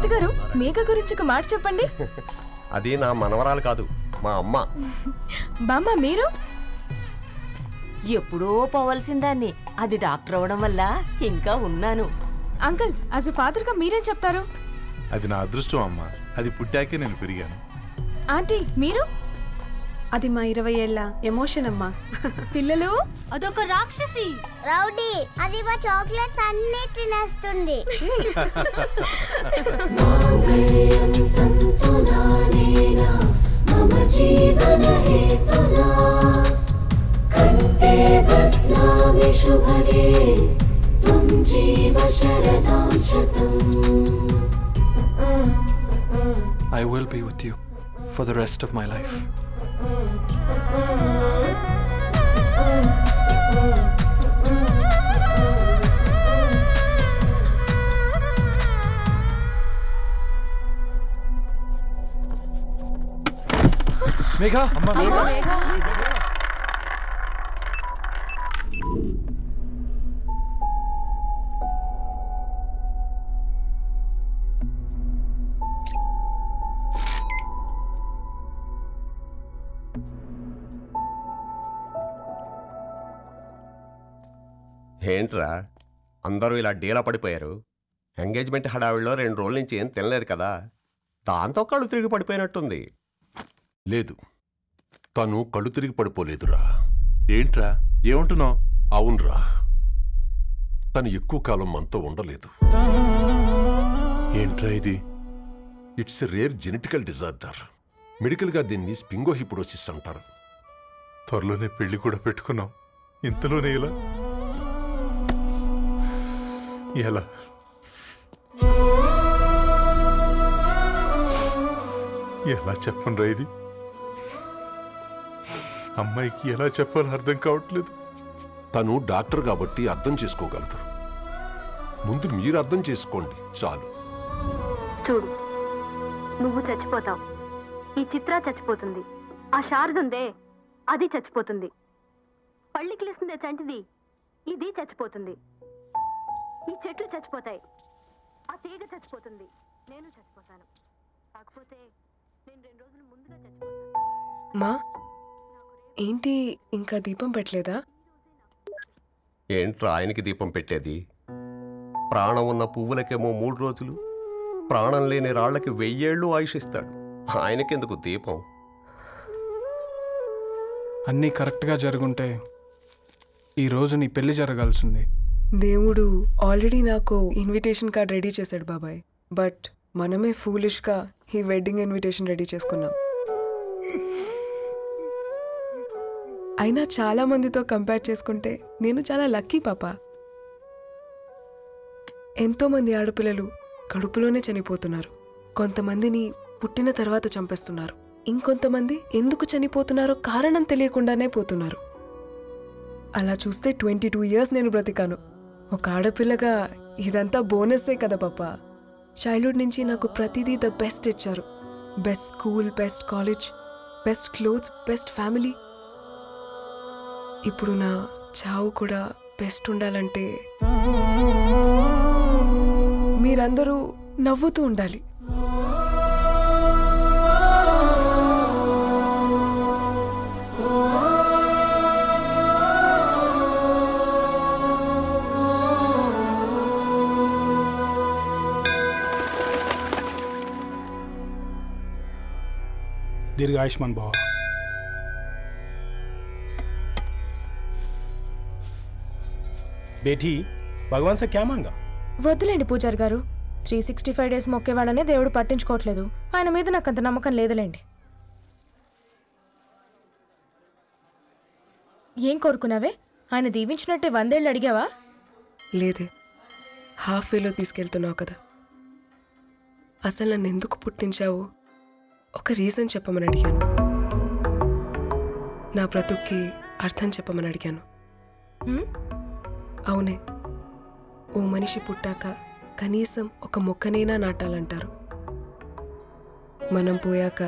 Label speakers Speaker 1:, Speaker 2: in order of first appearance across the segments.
Speaker 1: తాతగారు మేఘ గురించి ఒక మాట చెప్పండి.
Speaker 2: అది నా మనవరాలు కాదు, మా అమ్మ.
Speaker 1: బామ్మ మీరు?
Speaker 3: ఎప్పుడో పోవలసిందాన్ని, అది డాక్టర్ అవడం వల్ల ఇంకా ఉన్నాను.
Speaker 1: అంకుల్, యాజ్ ఎ ఫాదర్ గా మీరేం చెప్తారు?
Speaker 4: అది నా అదృష్టం అమ్మా, అది పుట్టాకే నేను పెరిగాను.
Speaker 1: ఆంటీ మీరు?
Speaker 5: అది మా 20 ఏళ్ల ఎమోషన్ అమ్మా.
Speaker 1: పిల్లలు,
Speaker 6: అదొక రాక్షసి
Speaker 7: రౌడీ, అది మా చాక్లెట్స్ అన్ని తినేస్తుంది.
Speaker 8: I will be with you for the rest of my life. Megha, Amma, Megha.
Speaker 2: ఏంట్రా అందరూ ఇలా డీలా పడిపోయారు? ఎంగేజ్మెంట్ హడావిడిలో 2 రోజుల నుంచి ఏం తినలేదు కదా, దాంతో కళ్ళు తిరిగి పడిపోయినట్టుంది.
Speaker 9: లేదు, తను కళ్ళు తిరిగి పడిపోలేదురా.
Speaker 4: ఏంట్రా ఏమంటున్నావు?
Speaker 9: అవునరా, తను ఎక్కువ కాలం మనతో ఉండలేదు.
Speaker 4: ఏంట్రా ఇది?
Speaker 9: It's a rare genetical disorder. మెడికల్గా దీన్ని స్పింగోహిపోడోసిస్ అంటారు.
Speaker 4: త్వరలోనే పెళ్లి కూడా పెట్టుకున్నాం, ఇంతలోనే ఇలా ఎలా? ఎలా చెప్పండి రా ఇది? అమ్మాయికి ఎలా చెప్పాలో అర్థం కావట్లేదు.
Speaker 9: తను డాక్టర్ కాబట్టి అర్థం చేసుకోగలదు. ముందు మీరు అర్థం చేసుకోండి చాలు.
Speaker 6: చూడు, నువ్వు చచ్చిపోతావు, ఈ చిత్ర చచ్చిపోతుంది, ఆ శారదుందే అది చచ్చిపోతుంది, పళ్ళికిలిస్తుందే చంటిది ఇది చచ్చిపోతుంది, ఈ చెట్లు చచ్చిపోతాయి, ఆ తీగ చచ్చిపోతుంది, నేను చచ్చిపోతాను. కాకపోతే నేను 2 రోజులు ముందుగా చచ్చిపోతాను.
Speaker 5: మా ఏంటి ఇంకా దీపం పెట్టలేదా?
Speaker 2: ఏంట్రా ఆయనకి దీపం పెట్టేది? ప్రాణం ఉన్న పువ్వులకేమో 3 రోజులు, ప్రాణం లేని రాళ్లకి 1000 ఏళ్ళు ఆయుషిస్తాడు. ఆయనకెందుకు దీపం?
Speaker 8: అన్నీ కరెక్ట్గా జరుగుంటే ఈరోజు నీ పెళ్లి జరగాల్సింది.
Speaker 5: దేవుడు ఆల్రెడీ నాకు ఇన్విటేషన్ కార్డ్ రెడీ చేశాడు బాబాయ్. బట్ మనమే ఫూలిష్గా ఈ వెడ్డింగ్ ఇన్విటేషన్ రెడీ చేసుకున్నాం. అయినా చాలా మందితో కంపేర్ చేసుకుంటే నేను చాలా లక్కీ పాప. ఎంతోమంది ఆడపిల్లలు కడుపులోనే చనిపోతున్నారు. కొంతమందిని పుట్టిన తర్వాత చంపేస్తున్నారు. ఇంకొంతమంది ఎందుకు చనిపోతున్నారో కారణం తెలియకుండానే పోతున్నారు. అలా చూస్తే 22 ఇయర్స్ నేను బ్రతికాను. ఒక ఆడపిల్లగా ఇదంతా బోనస్సే కదా పాప. చైల్డ్హుడ్ నుంచి నాకు ప్రతిదీ ద బెస్ట్ ఇచ్చారు. Best school, best college, best clothes, best family. ఇప్పుడు నా చావు కూడా బెస్ట్ ఉండాలంటే మీరందరూ నవ్వుతూ ఉండాలి.
Speaker 10: दीर्घायुष्मान भव। बेटी भगवान से क्या मांगा?
Speaker 1: వద్దులేండి పూజారి గారు, 365 డేస్ మొక్కేవాళ్ళనే దేవుడు పట్టించుకోవట్లేదు. ఆయన మీద నాకు అంత నమ్మకం లేదులేండి. ఏం కోరుకున్నావే? ఆయన దీవించినట్టే 100 ఏళ్ళు అడిగావా?
Speaker 5: లేదే, హాఫ్ వేలో తీసుకెళ్తున్నావు కదా. అసలు నన్ను ఎందుకు పుట్టించావు ఒక రీజన్ చెప్పమని అడిగాను. నా బ్రతుక్కి అర్థం చెప్పమని అడిగాను. అవునే, ఓ మనిషి పుట్టాక కనీసం ఒక మొక్కనైనా నాటాలంటారు. మనం పోయాక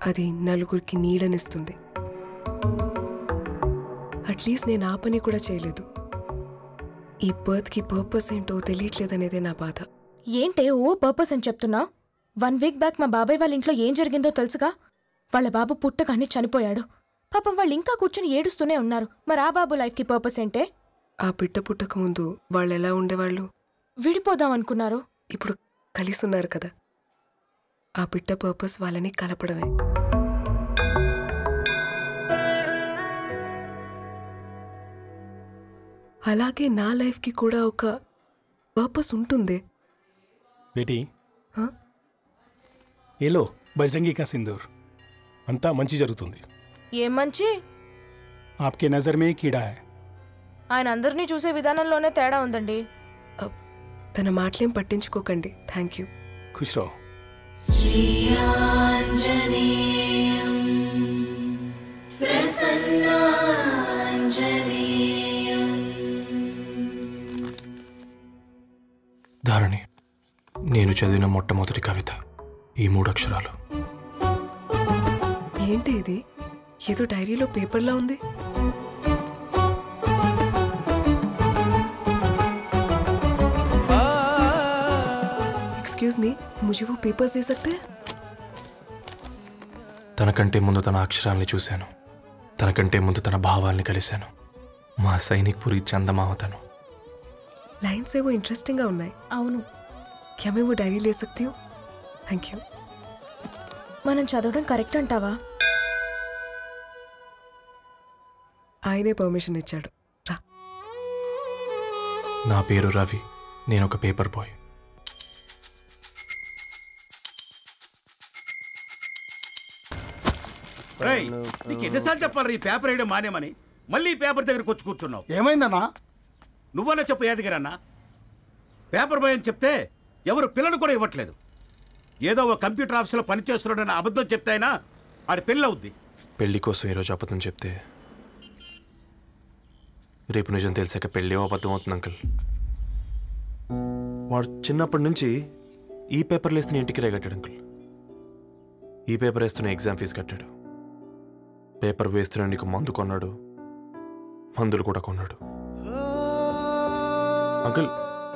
Speaker 5: అది నలుగురికి నీడనిస్తుంది. అట్లీస్ట్ నేను ఆ పని కూడా చేయలేదు. ఈ బర్త్కి పర్పస్ ఏంటో తెలియట్లేదనేదే నా బాధ.
Speaker 1: ఏంటే ఓ పర్పస్ అని చెప్తున్నా? 1 వీక్ బ్యాక్ మా బాబాయ్ వాళ్ళ ఇంట్లో ఏం జరిగిందో తెలుసుగా? వాళ్ళ బాబు పుట్టగానే చనిపోయాడు. పాపం వాళ్ళు ఇంకా కూర్చొని ఏడుస్తూనే ఉన్నారు. మరి ఆ బాబు లైఫ్కి పర్పస్ ఏంటే?
Speaker 5: ఆ బిడ్డ పుట్టక ముందు వాళ్ళు ఎలా ఉండేవాళ్ళు?
Speaker 1: విడిపోదాం అనుకున్నారు.
Speaker 5: ఇప్పుడు కలిసి ఉన్నారు కదా. ఆ బిడ్డ పర్పస్ వాళ్ళని కలపడమే. అలాగే నా లైఫ్కి కూడా ఒక పర్పస్ ఉంటుంది.
Speaker 10: बेटी
Speaker 5: हाँ?
Speaker 10: ये लो बजरंगी का सिंदूर अंता मंची जరుగుతుంది.
Speaker 1: ఏం మంచి?
Speaker 10: आपके नजर में कीड़ा है.
Speaker 1: ఆయన అందరినీ చూసే విధానంలోనే తేడా ఉందండి.
Speaker 5: తన మాటలేం పట్టించుకోకండి. Thank you.
Speaker 10: खुश रहो.
Speaker 8: ధారణి, నేను చదివిన మొట్టమొదటి కవిత ఈ 3 అక్షరాలు.
Speaker 5: ఏంటి ఇది? ఏదో డైరీలో పేపర్లా ఉంది. एक्सक्यूज मी, मुझे वो पेपर्स दे सकते हैं?
Speaker 8: తనకంటే ముందు తన అక్షరాల్ని చూశాను. తనకంటే ముందు తన భావాల్ని కలిశాను. మా సైనిక్ పురి చందమావతను.
Speaker 5: लाइन्स है वो इंटरेस्टिंग గా ఉన్నాయి.
Speaker 1: అవును.
Speaker 5: क्या मैं वो डायरी ले सकती हूँ? Thank you.
Speaker 1: మనం చదవడం కరెక్ట్ అంటావా?
Speaker 5: ఆయనే పర్మిషన్ ఇచ్చాడు. రా.
Speaker 8: నా పేరు రవి. నేను ఒక పేపర్ బాయ్.
Speaker 11: నీకు ఎన్నిసార్లు చెప్పాలి ఈ పేపర్ వేయడం మానేమని? మళ్ళీ ఈ పేపర్ దగ్గరకు వచ్చి కూర్చున్నావు.
Speaker 10: ఏమైందన్నా?
Speaker 11: నువ్వన్నా చెప్పు యాదగిరన్నా. పేపర్ బాయ్ అని చెప్తే ఎవరు పిల్లలు కూడా ఇవ్వట్లేదు. ఏదో ఒక కంప్యూటర్ ఆఫీసులో పనిచేస్తున్నాడని అబద్ధం చెప్తే అయినా ఆడి పెళ్ళి అవుద్ది.
Speaker 8: పెళ్లి కోసం ఈరోజు అబద్ధం చెప్తే రేపు నిజం తెలిసాక పెళ్ళి అబద్ధం అవుతుంది అంకుల్. వాడు చిన్నప్పటి నుంచి ఈ పేపర్లు వేస్తున్న ఇంటికి రేగట్టాడు అంకుల్. ఈ పేపర్ వేస్తున్న ఎగ్జామ్ ఫీజు కట్టాడు. పేపర్ వేస్తున్న నీకు మందు కొన్నాడు. మందులు కూడా కొన్నాడు. అంకుల్,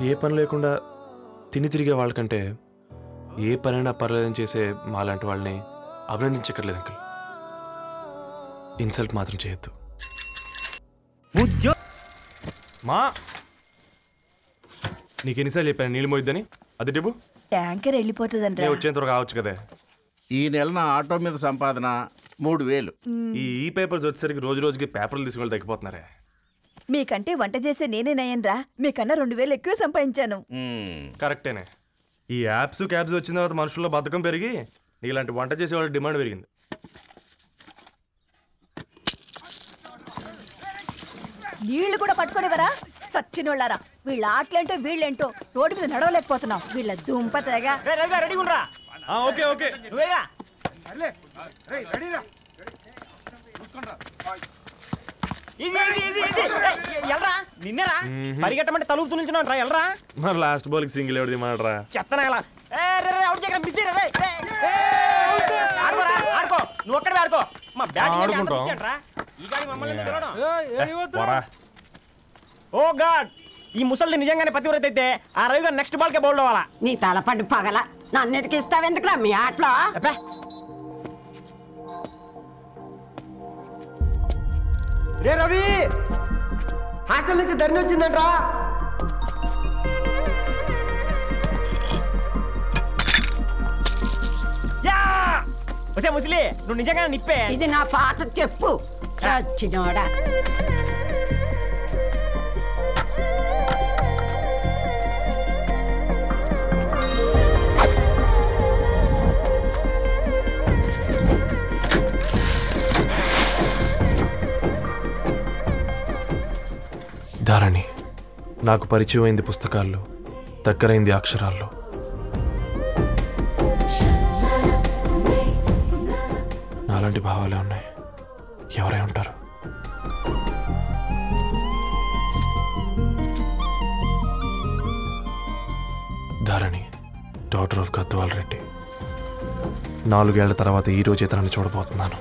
Speaker 8: ఏ పని లేకుండా తిని తిరిగే వాళ్ళకంటే ఏ పనైనా పర్లేదని చేసే మాలాంటి వాళ్ళని అభినందించక్కర్లేదు అంకుల్. ఇన్సల్ట్ మాత్రం చేయొద్దు. మా నీకు ఎన్నిసార్లు చెప్పాను నీళ్ళు మోయిద్దని? అది డివ్వు.
Speaker 12: ట్యాంకర్ వెళ్ళిపోతుందంటే
Speaker 8: వచ్చేంత వరకు కావచ్చు కదా.
Speaker 11: ఈ నెల నా ఆటో మీద సంపాదన 3000.
Speaker 8: ఈ పేపర్స్ వచ్చేసరికి రోజు రోజుకి పేపర్లు తీసుకుని తగ్గిపోతున్నారే.
Speaker 12: మీకంటే వంట చేసే నేనే నయ్యనరా. మీకన్నా 2000 ఎక్కువ సంపాదించాను.
Speaker 8: కరెక్టేనే. ఈ యాప్స్ క్యాబ్స్ వచ్చిన తర్వాత మనుషుల్లో బద్ధకం పెరిగి ఇలాంటి వంట చేసే వాళ్ళ డిమాండ్ పెరిగింది.
Speaker 12: నీళ్లు కూడా పట్టుకునేవరా సచ్చినోళ్ళారా. వీళ్ళ ఆటలేంటో వీళ్ళేంటో రోడ్డు మీద నడవలేకపోతున్నాం. వీళ్ళ దుంప తెగ.
Speaker 8: ఓకే ఓకే
Speaker 13: నిన్నరా పరిగెట్టమంటే తలుపుతూ నుంచున్నాను రా. ఎల్రా
Speaker 8: మరి లాస్ట్ బాల్ కి సింగిల్ ఎవరిది మాట్రా
Speaker 13: చెత్తనా ఎలా ఆడుకో. నువ్వు ఒక్కడే ఆడుకో. మా బ్యాటింగ్. ఓ గాడ్, ఈ ముసలి నిజంగానే పతివ్రత అయితే ఆ రవి గారు నెక్స్ట్ బాల్ కే బౌల్డ్ అవ్వాలా.
Speaker 3: నీ తలపండు పగల నన్ను ఇస్తావెందుకురా మీ ఆటలో?
Speaker 13: రే రవి, హాస్టల్ నుంచి ధరణి వచ్చిందంట్రా. వసే ముసలి, నువ్వు నిజంగా నిప్పే.
Speaker 3: ఇది నా పాట చెప్పు చచ్చినోడా.
Speaker 8: ధారణి, నాకు పరిచయం అయింది పుస్తకాల్లో, దగ్గరైంది అక్షరాల్లో. నాలాంటి భావాలే ఉన్నాయి. ఎవరై ఉంటారు? Dharani, daughter of Gadwal Reddy. 4 ఏళ్ల తర్వాత ఈ రోజు ఇతరాన్ని చూడబోతున్నాను.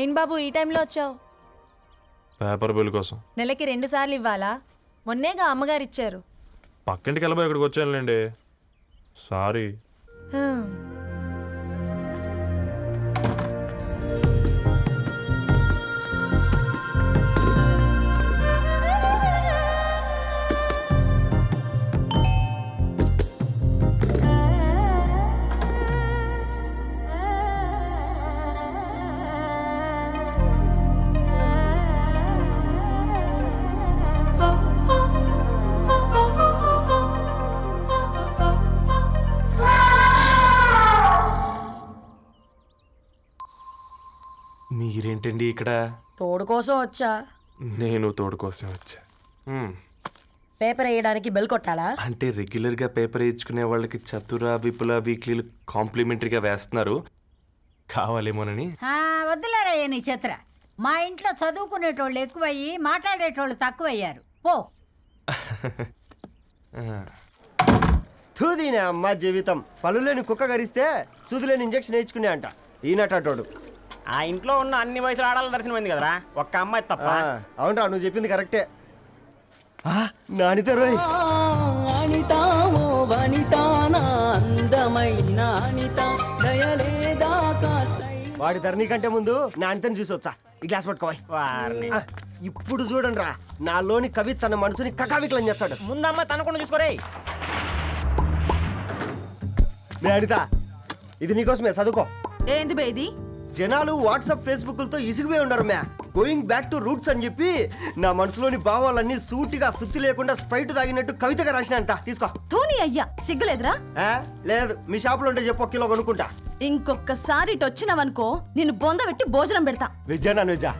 Speaker 14: ఏం బాబు ఈ టైంలో వచ్చావు?
Speaker 8: పేపర్ బిల్ కోసం.
Speaker 14: నెలకి 2 సార్లు ఇవ్వాలా? మొన్నేగా అమ్మగారు ఇచ్చారు.
Speaker 8: పక్కింటికి వెళ్ళబోయి ఇక్కడికి వచ్చానులేండి. సారీ. మీరేంటండి ఇక్కడ?
Speaker 3: తోడు కోసం వచ్చా.
Speaker 8: నేను తోడు కోసం వచ్చా.
Speaker 3: పేపర్ వేయడానికి బెల్ కొట్టాలా?
Speaker 8: అంటే రెగ్యులర్గా పేపర్ వేయించుకునే వాళ్ళకి చతుర విపుల వీక్లీలు కాంప్లిమెంటరీగా వేస్తున్నారు, కావాలేమోనని.
Speaker 12: వద్దులేరా నీ చిత్ర. మా ఇంట్లో చదువుకునేటోళ్ళు ఎక్కువయ్యి మాట్లాడేటోళ్ళు తక్కువయ్యారు. పో.
Speaker 13: తూదీనే అమ్మ జీవితం. పలులేని కుక్క గరిస్తే సూదులేని ఇంజక్షన్ వేయించుకునే అంట ఈనటోడు.
Speaker 15: ఆ ఇంట్లో ఉన్న అన్ని వయసులో ఆడాల దర్శనమైంది కదరా, ఒక్క అమ్మాయి తప్ప.
Speaker 13: అవునరా, నువ్వు చెప్పింది కరెక్టే. నానిత రోయ్ వాడి ధరణి కంటే ముందు నానితని చూసి వచ్చా. ఈ గ్లాస్ పట్టుకోవాలి. ఇప్పుడు చూడండి రా, నాలోని కవి తన మనసుని కకావికలం చేస్తాడు.
Speaker 15: ముందమ్మ తనకుండా చూసుకోరే.
Speaker 13: నానిత, ఇది నీకోసమే, చదువుకో.
Speaker 14: ఏంది బేది?
Speaker 13: జనాలు వాట్సాప్ ఫేస్బుక్లతో ఇసిగిపోయి ఉన్నారు మ్యా. గోయింగ్ బ్యాక్ టు రూట్స్ అని చెప్పి నా మనసులోని భావాలన్నీ సూటిగా సుత్తి లేకుండా స్ప్రైట్ తాగినట్టు కవితగా రాసినంట. తీసుకో.
Speaker 14: తూని అయ్యా, సిగ్గులేదురా?
Speaker 13: లేదు, మీ షాపులో ఉంటే చెప్పు, 1 కిలో కొనుక్కుంటా.
Speaker 14: ఇంకొకసారి ఇటు వచ్చినావనుకో నిన్ను బొంద పెట్టి భోజనం పెడతా.
Speaker 13: వెజ్జా నాన్ వెజ్జా?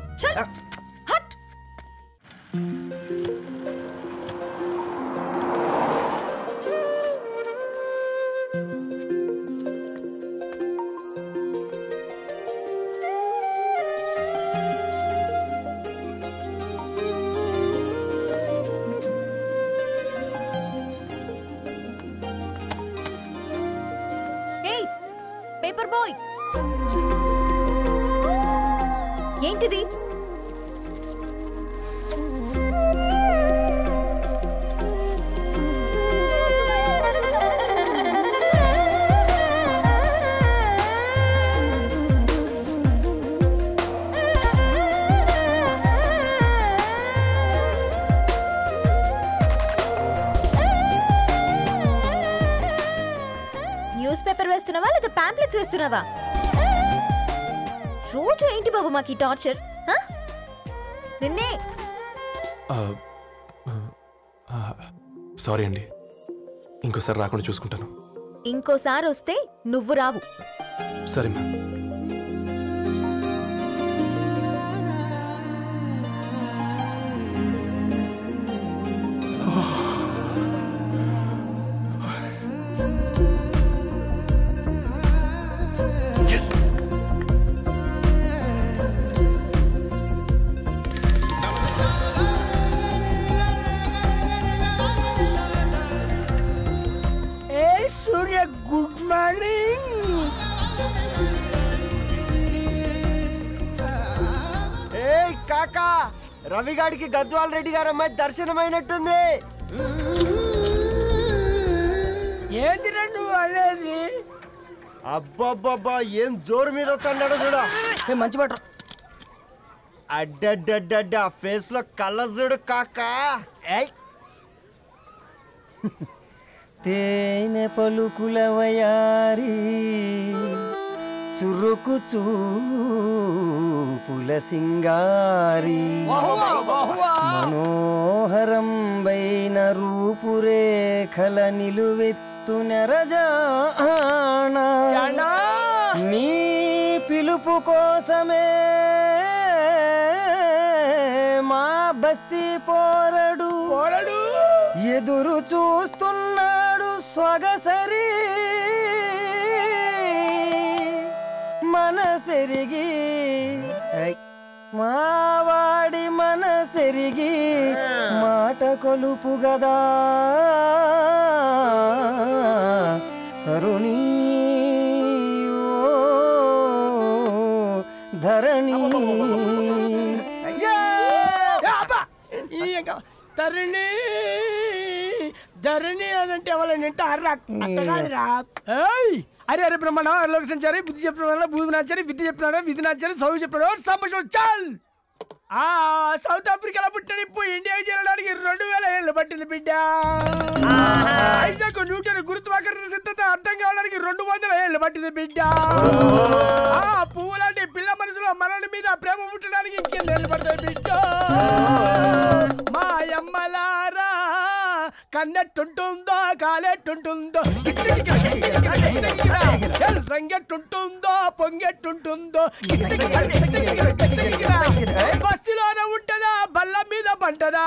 Speaker 14: హట్. పేపర్ బాయ్, ఏంటిది? న్యూస్ పేపర్ వేస్తున్నావా లేదా పాంప్లెట్స్ వేస్తున్నావా? రోజు ఏంటి బాబు మాకు ఈ టార్చర్? నిన్నే.
Speaker 8: సారీ అండి, ఇంకోసారి రాకుండా చూసుకుంటాను.
Speaker 14: ఇంకోసారి వస్తే నువ్వు రావు.
Speaker 8: సరే మ్యామ్.
Speaker 16: Good morning.
Speaker 13: ఏ కాకా, రవిగాడికి గద్వాల్ రెడ్డి గారు అమ్మాయి దర్శనమైనట్టుంది.
Speaker 16: ఏంటి నువ్వు అనేది?
Speaker 13: అబ్బబ్బబ్బా, ఏం జోరు మీద వస్తున్నాడో చూడ.
Speaker 16: మంచి బట్ట.
Speaker 13: అడ్డడ్డడ్డ ఫేస్ లో కళ్ళ చూడు కాకా.
Speaker 16: తేనె పలుకుల వయారి చురుకు చూపుల సింగారి మనోహరం వైన రూపురేఖల నిలువెత్తు నెరజానా నీ పిలుపు కోసమే మా బస్తీ పోరడు ఎదురు చూస్తున్నాడు సొగసరి మనసెరిగి మావాడి మనసెరిగి మాట కొలుపు గదా తరుణీ ధరణి
Speaker 17: ధరణి ధరణి అదంటే ఎవరైనా అట్ట కాదురా. అరే అరే బ్రహ్మణ లోక సంచారి బుద్ధి చెప్పిన భూమి నాచారి విద్య చెప్పినాడు విధి నాచారి చదువు చెప్పినాడు సంభాషణ చాల్. సౌత్ ఆఫ్రికాలో పుట్టిన ఇప్పుడు ఇండియాకి చేరడానికి 2000 ఏళ్ళు పట్టింది బిడ్డ. ఐజాక్ న్యూటన్ గురుత్వాకర్షణ సిద్ధత అర్థం కావడానికి 200 ఏళ్ళు పట్టింది బిడ్డ. పువ్వు లాంటి పిల్ల మనసులో మనని మీద ప్రేమ పుట్టడానికి ఇంకేళ్ళు పడతాయి బిడ్డ. మా అమ్మలారా కన్నెట్టుంటుందో కాలెట్టుంటుందో రంగెట్టుంటుందో పొంగెట్టుంటుందో బస్తిలోనే ఉంటదా బల్ల మీద పంటదా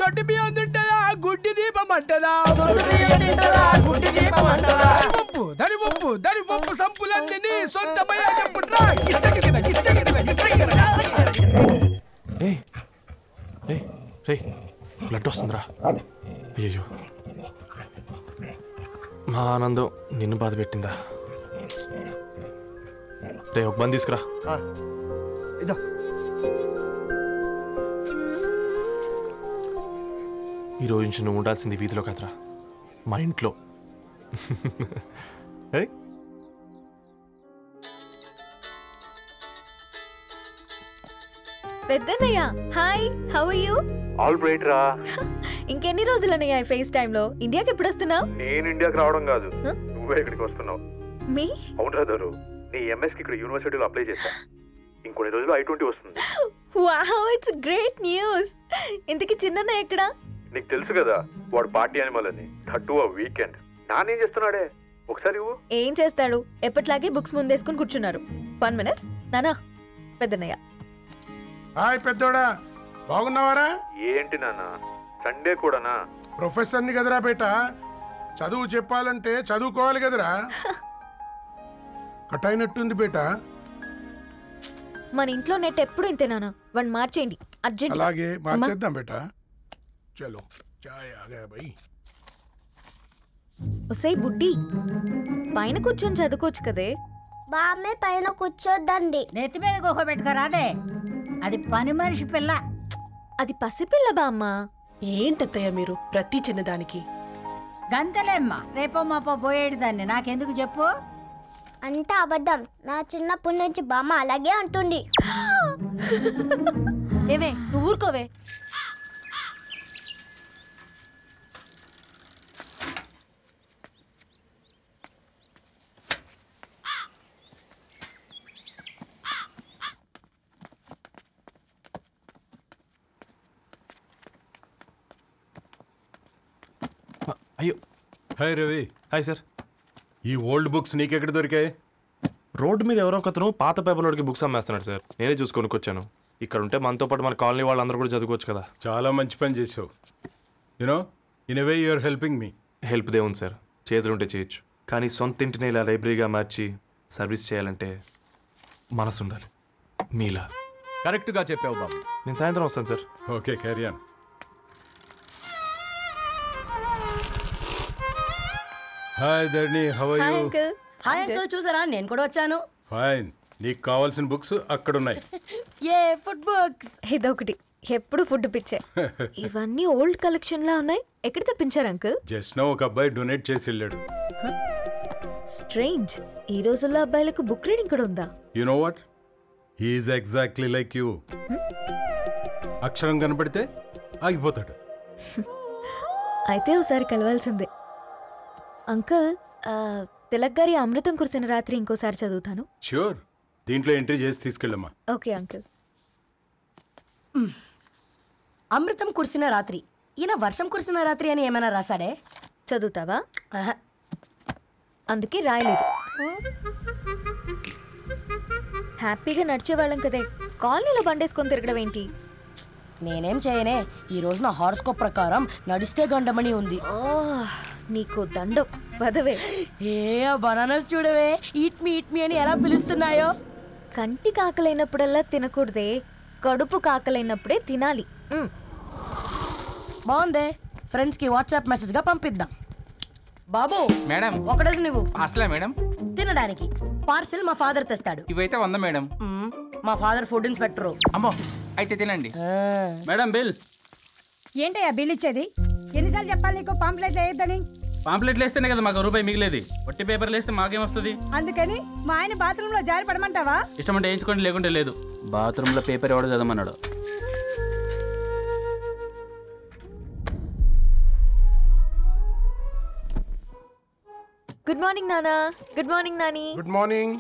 Speaker 17: దొడ్డి బియ్యం తింటదా గుడ్డి దీపం అంటదా దరి పప్పు సంపులన్నీ సొంతమయ్యా చెప్పుట్రా.
Speaker 8: బ్లడ్ వస్తుందిరా. అయ్యో మా ఆనందం నిన్ను బాధ పెట్టిందా? రే ఒక బంద్ తీసుకురా. ఈరోజు నుంచి నువ్వు ఉండాల్సింది వీధిలో కదరా, మా ఇంట్లో.
Speaker 18: పెద్దన్నయ్య hi, how are you?
Speaker 8: All right రా.
Speaker 18: ఇంకెన్ని రోజులన్నయ్య ఫేస్ టైమ్ లో? ఇండియాకి ఎప్పుడు వస్తున్నావు?
Speaker 8: నేను ఇండియాకి రావడం కాదు, నువ్వే ఇక్కడికి వస్తున్నావు.
Speaker 18: మీ
Speaker 8: అవునరా దొరు, నీ ఎంఎస్ కి ఇక్కడ యూనివర్సిటీలో అప్లై చేశా. ఇంకొన్ని రోజులు I-20 వస్తుంది.
Speaker 18: Wow, it's great news. ఇంతకీ చిన్నన్నయ్య ఎక్కడా?
Speaker 8: నీకు తెలుసు కదా వాడు పార్టీ అనిమల్ అని, థర్డ్ ఆ వీకెండ్. నానేం చేస్తున్నాడే ఒకసారి
Speaker 18: ఏం చేస్తాడు, ఎప్పట్లాగే బుక్స్ ముందేసుకుని కూర్చున్నారు. 1 minute నానా. పెద్దన్నయ్య
Speaker 19: హాయ్ పెద్దోడా, బాగున్నావారా?
Speaker 8: ఏంటి నాన్న సండే కూడానా?
Speaker 19: ప్రొఫెసర్ని కదరా బేట, చదువు చెప్పాలంటే చదువుకోవాలి కదరా. కట్ అయినట్టుంది బేట.
Speaker 18: మన ఇంట్లో నెట్ ఎప్పుడు ఇంతేనా? వన్ మార్చేయండి అర్జెంట్.
Speaker 19: అలాగే మార్చేద్దాం బేట. చలో చాయ్ ఆగా భయ్.
Speaker 18: ఒసై బుడ్డి, పైన కూర్చొని చదువుకోవచ్చు కదే.
Speaker 7: బామ్మే పైన కూర్చోద్దండి.
Speaker 12: నెత్తి మీద గుహ పెట్టుకోరాదే, అది పని మనిషి పిల్ల.
Speaker 18: అది పసిపిల్ల బామ్మ.
Speaker 5: ఏంటత్తయ్య మీరు ప్రతి చిన్నదానికి?
Speaker 12: గంతలేమ్మా, రేపో మాపో పోయేడు దాన్ని నాకెందుకు చెప్పు.
Speaker 7: అంటే అబద్ధం, నా చిన్నప్పటి నుంచి బామ్మ అలాగే అంటుంది.
Speaker 14: ఏవే నువ్వు ఊరుకోవే.
Speaker 8: అయ్యో
Speaker 20: హాయ్ రవి.
Speaker 8: Hi sir.
Speaker 20: ఈ ఓల్డ్ బుక్స్ నీకెక్కడ దొరికాయి?
Speaker 8: రోడ్డు మీద ఎవరో ఒకతను పాత పేపర్లోకి బుక్స్ అమ్మేస్తున్నాడు సార్, నేనే చూసుకొని వచ్చాను. ఇక్కడ ఉంటే మనతో పాటు మన కాలనీ వాళ్ళందరూ కూడా చదువుకోవచ్చు కదా.
Speaker 20: చాలా మంచి పని చేసావు. You know in a way you are helping me.
Speaker 8: Help దేవుంది సార్, చేతులుంటే చేయొచ్చు, కానీ సొంత ఇంటిని ఇలా లైబ్రరీగా మార్చి సర్వీస్ చేయాలంటే మనసు ఉండాలి. మీలా
Speaker 20: కరెక్ట్గా చెప్పావు బాబు.
Speaker 8: నేను సాయంత్రం వస్తాను sir.
Speaker 20: Okay carry on. Hi Dharani, how are you?
Speaker 12: Hi uncle, చూసారా నేను కూడా వచ్చాను.
Speaker 20: ఫైన్. నీకు కావాల్సిన బుక్స్ అక్కడ ఉన్నాయి.
Speaker 12: ఏ ఫుడ్ బుక్స్?
Speaker 18: ఇదొకటి, ఎప్పుడు ఫుడ్ పిచ్చే. ఇవన్నీ ఓల్డ్ కలెక్షన్ లా ఉన్నాయి. ఎక్కడ తెప్పించారు అంకుల్?
Speaker 20: జస్ట్ నో ఒక అబ్బాయి డొనేట్ చేసి వెళ్ళాడు.
Speaker 18: స్ట్రేంజ్, ఈ రోజుల్లో అబ్బాయిలకు బుక్ రీడింగ్ కూడా ఉందా?
Speaker 20: You know what, he is exactly like you. అక్షరం కనపడితే ఆగిపోతాడు.
Speaker 18: అయితే ఒకసారి కలవాల్సిందే. అంకుల్, తిలక్ గారి అమృతం కురిసిన రాత్రి ఇంకోసారి చదువుతాను.
Speaker 20: ష్యూర్, దీంట్లో ఎంట్రీ చేసి తీసుకెళ్ళమ్మా.
Speaker 18: Okay uncle.
Speaker 12: అమృతం కురిసిన రాత్రి, ఈయన వర్షం కురిసిన రాత్రి అని ఏమైనా రాశాడే?
Speaker 18: చదువుతావా? అందుకే రాయలేదు. హ్యాపీగా నడిచేవాళ్ళం కదే, కాలనీలో బండేసుకొని తిరగడం ఏంటి?
Speaker 3: నేనేం చేయనే, ఈ రోజు నా హారోస్కోప్ ప్రకారం నడిస్తే గండమణి ఉంది.
Speaker 18: నీకు దండం పదవే.
Speaker 3: ఏ బనానాస్ చూడవే, ఈట్ మీ అని ఎలా పిలుస్తున్నాయో.
Speaker 18: కంటి కాకలైనప్పుడల్లా తినకూడదే, కడుపు కాకలైనప్పుడే తినాలి.
Speaker 3: బాగుందే, ఫ్రెండ్స్ కి వాట్సాప్ మెసేజ్ గా పంపిద్దాం. బాబు
Speaker 15: మేడం
Speaker 3: ఒకడేసి నువ్వు
Speaker 15: అసలే మేడం
Speaker 3: తినడానికి పార్సిల్ మా ఫాదర్ తెస్తాడు.
Speaker 15: ఇవైతే 100 మేడం.
Speaker 3: మా ఫాదర్ ఫుడ్ ఇన్స్పెక్టర్.
Speaker 15: అమ్మో అయితే తినండి మేడం. బిల్
Speaker 12: ఏంటయ్యా బిల్ ఇచ్చేది? ఎన్నిసార్లు చెప్పాలి నీకు పాంప్లెట్లు వేయొద్దని?
Speaker 15: పాంప్లెట్లు వేస్తేనే కదా మాకు రూపాయి మిగిలేది. వట్టి పేపర్లు వేస్తే మాకేమొస్తుంది?
Speaker 12: అందుకని మా ఆయన బాత్రూమ్ లో జారి పడమంటావా?
Speaker 15: ఇష్టం అంటే వేయించుకోండి, లేకుంటే లేదు. బాత్రూంలో పేపర్ ఎవడో చదవమన్నాడు.
Speaker 18: గుడ్ మార్నింగ్ నానా. Good morning Nani.
Speaker 19: Good morning.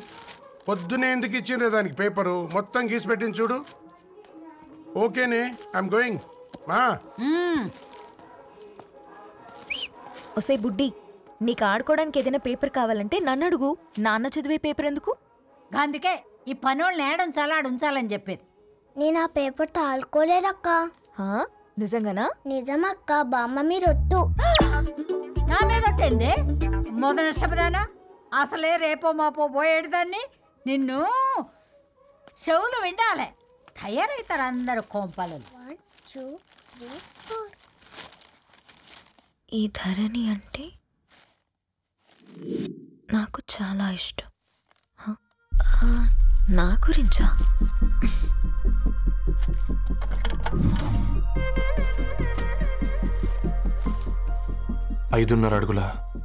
Speaker 19: పొద్దునే ఎందుకు ఇచ్చిండ్రే దానికి పేపరు? మొత్తం గీసి పెట్టింది చూడు. ఓకేనే, ఐఎమ్ గోయింగ్. మా
Speaker 18: ఒసే బుడ్డి, నీకు ఆడుకోవడానికి ఏదైనా పేపర్ కావాలంటే నన్ను అడుగు. నాన్న చదివే పేపర్ ఎందుకు?
Speaker 12: అందుకే ఈ పనోళ్ళని ఏడుంచాలా ఉంచాలని చెప్పేది.
Speaker 7: నేను ఆ పేపర్ తాలుకోలేదక్క.
Speaker 18: నిజంగానా?
Speaker 7: నిజమక్క, బామ్మ మీరొట్టు.
Speaker 12: నా మీద ఒట్టేంది మొదటి నష్టపదానా? అసలే రేపో మాపో పోయేడు దాన్ని. నిన్ను చెవులు విండాలే, తయారవుతారు అందరు కోంపాలు.
Speaker 7: 1 2 3 4.
Speaker 18: ఈ ధరణి అంటే నాకు చాలా ఇష్టం. నా గురించా?
Speaker 8: ఐదున్నర అడుగుల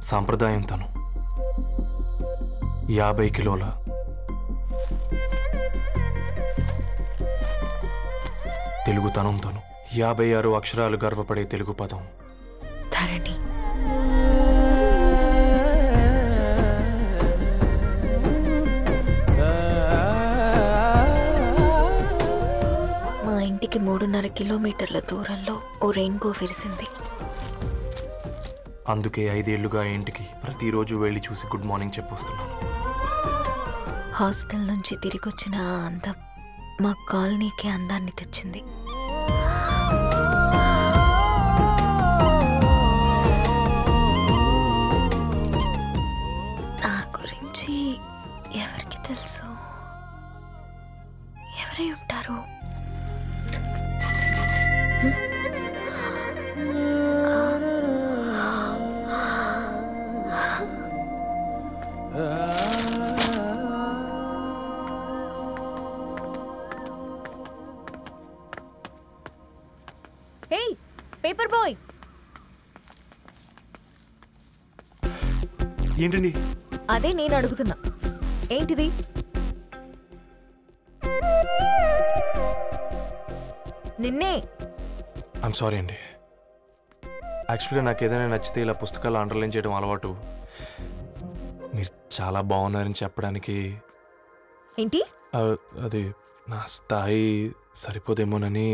Speaker 8: సాంప్రదాయం తను, 50 కిలోల తెలుగుతనం తను, 56 అక్షరాలు గర్వపడే తెలుగు పదం
Speaker 18: ధరణి. మా ఇంటికి 3.5 కిలోమీటర్ల దూరంలో ఓ రెయిన్బో విరిసింది.
Speaker 8: అందుకే 5 ఏళ్లుగా ఇంటికి ప్రతిరోజు వెళ్ళి చూసి గుడ్ మార్నింగ్ చెప్పొస్తున్నాను.
Speaker 18: హాస్టల్ నుంచి తిరిగొచ్చిన ఆ అందం మా కాలనీకి అందాన్ని తెచ్చింది. నా గురించి ఎవరికి తెలుసు? ఎవరై ఉంటారు? పేపర్ బాయ్,
Speaker 8: ఏంటండి?
Speaker 18: అదే నేను అడుగుతున్నా, ఏంటిది? నిన్నే.
Speaker 8: ఐమ్ సారీ అండి. యాక్చువల్గా నాకు ఏదైనా నచ్చితే ఇలా పుస్తకాలు అండర్లైన్ చేయడం అలవాటు. మీరు చాలా బాగున్నారని చెప్పడానికి.
Speaker 18: ఏంటి?
Speaker 8: అది నా స్థాయి సరిపోదేమోనని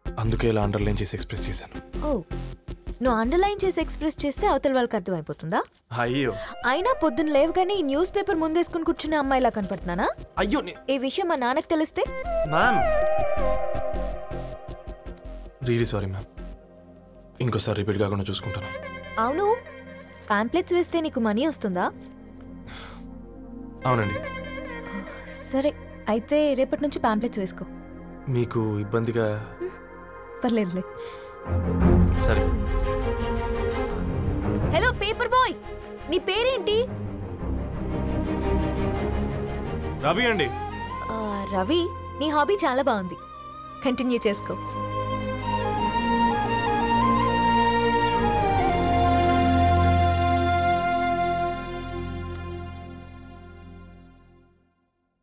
Speaker 8: అందుకే ఇలా అండర్లైన్ చేసి ఎక్స్ప్రెస్ చేశాను.
Speaker 18: ఓ, నువ్వు అండర్లైన్ చేసి ఎక్స్ప్రెస్ చేస్తే అవతల వాళ్ళకి అర్థమైపోతుందా?
Speaker 8: అయ్యో,
Speaker 18: అయినా పొద్దున్న లేవగానే ఈ న్యూస్ పేపర్ ముందేసుకుని కూర్చునే అమ్మాయిలా కనపడుతున్నానా?
Speaker 8: అయ్యో,
Speaker 18: ఈ విషయం మా నాన్నకు తెలిస్తే?
Speaker 8: Ma'am, really sorry ma'am. ఇంకోసారి రిపీట్ కాకుండా చూసుకుంటాను.
Speaker 18: అవును, పాంప్లెట్స్ వేస్తే నీకు మనీ వస్తుందా?
Speaker 8: అవునండి.
Speaker 18: సరే, అయితే రేపటి నుంచి పాంప్లెట్స్ వేసుకో.
Speaker 8: మీకు ఇబ్బందిగా?
Speaker 18: పర్లేదులే.
Speaker 8: సరే.
Speaker 18: హలో పేపర్ బాయ్, నీ పేరేంటి?
Speaker 8: రవి అండి.
Speaker 18: రవి, నీ హాబీ చాలా బాగుంది, కంటిన్యూ చేసుకో.